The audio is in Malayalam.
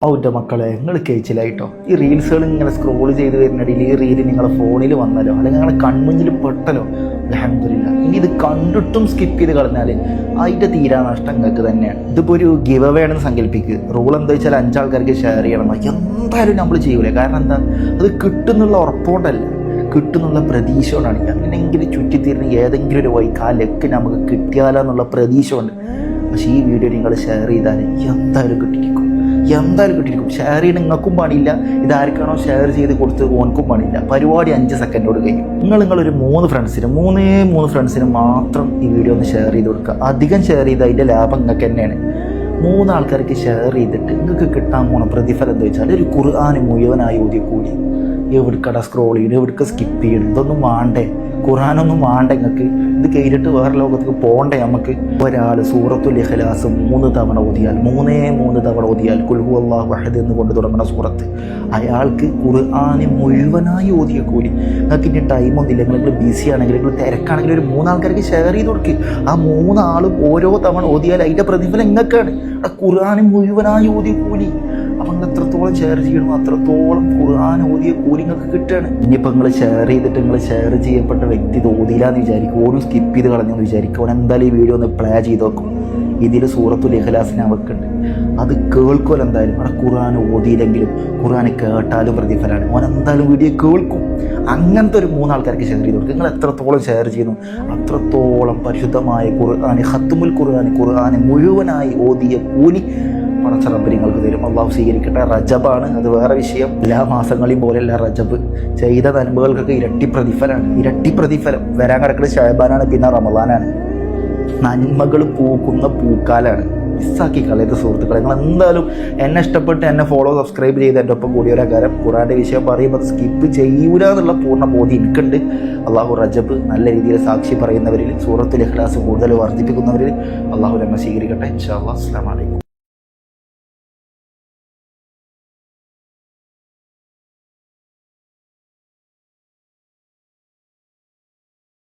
ഔൻ്റെ മക്കളെ നിങ്ങൾ കഴിച്ചില്ലായിട്ടോ. ഈ റീൽസുകൾ ഇങ്ങനെ സ്ക്രോൾ ചെയ്ത് വരുന്നിടയിൽ ഈ റീല് നിങ്ങളെ ഫോണിൽ വന്നാലോ അല്ലെങ്കിൽ നിങ്ങളെ കൺമുഞ്ചിൽ പെട്ടല്ലോ, അൽഹംദുലില്ലാ. ഇനി ഇത് കണ്ടിട്ടും സ്കിപ്പ് ചെയ്ത് കളഞ്ഞാൽ അതിൻ്റെ തീരാ നഷ്ടം നിങ്ങൾക്ക് തന്നെയാണ്. ഇതിപ്പോൾ ഒരു ഗിവ് അവേ ആണെന്ന് സങ്കല്പിക്കുക. റൂൾ എന്താ വെച്ചാൽ 5 ആൾക്കാർക്ക് ഷെയർ ചെയ്യണം. എന്തായാലും നമ്മൾ ചെയ്യൂലേ. കാരണം എന്താ, അത് കിട്ടുന്നുള്ള ഉറപ്പുകൊണ്ടല്ല, കിട്ടുന്നുള്ള പ്രതീക്ഷ കൊണ്ടാണ്. എങ്ങനെയെങ്കിലും ചുറ്റിത്തിരിഞ്ഞ് ഏതെങ്കിലും ഒരു വൈക്ക് ആ ലക്ക് നമുക്ക് കിട്ടിയാലോ എന്നുള്ള പ്രതീക്ഷ കൊണ്ട്. പക്ഷേ ഈ വീഡിയോ നിങ്ങൾ ഷെയർ ചെയ്താൽ എന്തായാലും കിട്ടിയിരിക്കും, എന്തായാലും കിട്ടിയിരിക്കും. ഷെയർ ചെയ്യണം നിങ്ങൾക്കും പാടില്ല, ഇതാർക്കാണോ ഷെയർ ചെയ്ത് കൊടുത്ത് ഓനക്കും പാടില്ല. പരിപാടി 5 സെക്കൻഡോട് കഴിയും. നിങ്ങളൊരു 3 ഫ്രണ്ട്സിനും മാത്രം ഈ വീഡിയോ ഒന്ന് ഷെയർ ചെയ്ത് കൊടുക്കുക. അധികം ഷെയർ ചെയ്ത് അതിൻ്റെ ലാഭം നിങ്ങൾക്ക് തന്നെയാണ്. 3 ആൾക്കാർക്ക് ഷെയർ ചെയ്തിട്ട് നിങ്ങൾക്ക് കിട്ടാൻ പോണ പ്രതിഫലം എന്താ വെച്ചാൽ ഒരു ഖുർആൻ മുഴുവനായി ഓതിയ കൂലി. എവിടേക്കട സ്ക്രോൾ ചെയ്യണം, എവിടേക്ക് സ്കിപ്പ് ചെയ്യണം, ഇതൊന്നും വേണ്ടേ, ഖുർആനൊന്നും വേണ്ട നിങ്ങൾക്ക്. ഇത് കഴിഞ്ഞിട്ട് വേറെ ലോകത്തേക്ക് പോകണ്ടേ നമുക്ക്. ഒരാൾ സൂറത്തുൽ ഇഖ്ലാസ് 3 തവണ ഓതിയാൽ, 3 തവണ ഓതിയാൽ ഖുൽ ഹുവല്ലാഹു അഹദ് എന്ന് കൊണ്ട് തുടങ്ങുന്ന സൂറത്ത്, അയാൾക്ക് ഖുർആന് മുഴുവനായി ഓതിയ കൂലി. നിങ്ങൾക്ക് ഇനി ടൈമൊന്നുമില്ല, നിങ്ങൾ ബിസി ആണെങ്കിൽ, നിങ്ങൾ തിരക്കാണെങ്കിൽ ഒരു 3 ആൾക്കാർക്ക് ഷെയർ ചെയ്ത് കൊടുക്കുക. ആ 3 ആളും ഓരോ തവണ ഓതിയാൽ അതിൻ്റെ പ്രതിഫലം നിങ്ങൾക്കാണ്. ആ ഖുർആന് മുഴുവനായി ഓതിയ കൂലി. അപ്പം നിങ്ങൾ എത്രത്തോളം ഷെയർ ചെയ്യണമോ അത്രത്തോളം ഖുർആൻ ഓതിയ കൂലി നിങ്ങൾക്ക് കിട്ടുകയാണ്. ഇനിയിപ്പോൾ നിങ്ങൾ ഷെയർ ചെയ്തിട്ട് നിങ്ങൾ ഷെയർ ചെയ്യപ്പെട്ട വ്യക്തി ഇത് ഓതിയില്ലാന്ന് വിചാരിക്കും, ഓനും സ്കിപ്പ് ചെയ്ത് കളഞ്ഞെന്ന് വിചാരിക്കും. അവൻ എന്തായാലും ഈ വീഡിയോ ഒന്ന് പ്ലേ ചെയ്ത് നോക്കും. ഇതിൽ സൂറത്തുൽ ഇഖ്ലാസിന് അവക്കുണ്ട്, അത് കേൾക്കുമല്ലോ എന്തായാലും. അവിടെ ഖുർആൻ ഓതിയില്ലെങ്കിലും ഖുർആൻ കേട്ടാലും പ്രതിഫലമാണ്. അവൻ എന്തായാലും വീഡിയോ കേൾക്കും. അങ്ങനത്തെ ഒരു 3 ആൾക്കാർക്ക് ഷെയർ ചെയ്ത് കൊടുക്കും. നിങ്ങൾ എത്രത്തോളം ഷെയർ ചെയ്യുന്നു അത്രത്തോളം പരിശുദ്ധമായ ഖുർആൻ, ഖത്മുൽ ഖുർആൻ മുഴുവനായി ഓതിയ കൂലി പടച്ച റബ്ബ് നിങ്ങൾക്ക് തരും. അള്ളാഹു സ്വീകരിക്കട്ടെ. റജബാണ്, അത് വേറെ വിഷയം. എല്ലാ മാസങ്ങളെയും പോലെയല്ല റജബ്. ചെയ്ത നന്മകൾക്കൊക്കെ ഇരട്ടി പ്രതിഫലം. വരാൻ കിടക്കുന്ന ശഅബാനാണ്, പിന്നെ റമളാനാണ്. നന്മകൾ പൂക്കുന്ന പൂക്കാലാണ്. മിസ്സാക്കി കളയരുത് സുഹൃത്തുക്കളെ. നിങ്ങൾ എന്തായാലും എന്നെ ഇഷ്ടപ്പെട്ട് എന്നെ സബ്സ്ക്രൈബ് ചെയ്ത് എൻ്റെ ഒപ്പം കൂടിയൊരു കാര്യം ഖുർആൻ്റെ വിഷയം പറയുമ്പോൾ അത് സ്കിപ്പ് ചെയ്യൂല എന്നുള്ള പൂർണ്ണ ബോധ്യം എനിക്കുണ്ട്. അള്ളാഹു റജബ് നല്ല രീതിയിൽ സാക്ഷി പറയുന്നവരിൽ, സൂറത്തുൽ ഇഖ്ലാസ് കൂടുതൽ വർദ്ധിപ്പിക്കുന്നവരിൽ അള്ളാഹു നമ്മെ സ്വീകരിക്കട്ടെ. ഇൻഷാ അല്ലാഹ്. അസ്സലാമു അലൈക്കും.